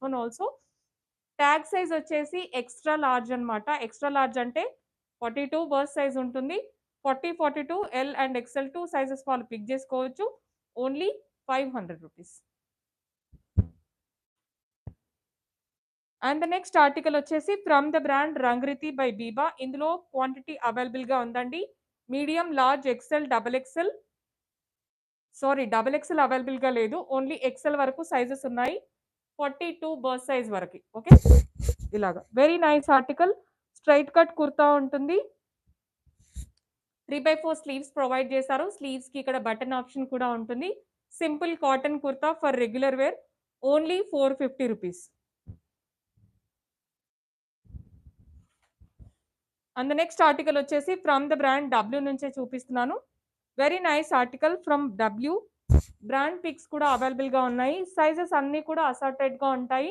One also. Tag size వచ్చేసి extra large అన్నమాట. Extra large అంటే 42 బర్స్ట్ సైజ్ ఉంటుంది. 40, 42 ఎల్ అండ్ ఎక్స్ఎల్ 2 సైజెస్ వాళ్ళు పిక్ చేసుకోవచ్చు. Only 500 rupees. And the next article వచ్చేసి from the brand Rangriti by Biba. ఇందులో quantity అవైలబుల్‌గా ఉందండి. Medium, large, XL, double XL. Double XL అవైలబుల్‌గా లేదు. ఓన్లీ ఎక్స్ఎల్ వరకు సైజెస్ ఉన్నాయి. 42 బర్స్ట్ సైజ్ వరకి. ఓకే. ఇలాగా very nice article. Straight cut kurta ఉంటుంది. 3/4 స్లీవ్స్ ప్రొవైడ్ చేశారు. స్లీవ్స్‌కి ఇక్కడ బటన్ ఆప్షన్ కూడా ఉంటుంది. Simple cotton kurta for regular wear. Only 450 rupees. And the next article వచ్చేసి ఫ్రమ్ ద బ్రాండ్ డబ్ల్యూ నుంచే చూపిస్తున్నాను. Very nice article from W. Brand picks కూడా అవైలబుల్‌గా ఉన్నాయి. సైజెస్ అన్నీ కూడా అసార్టెడ్‌గా ఉంటాయి.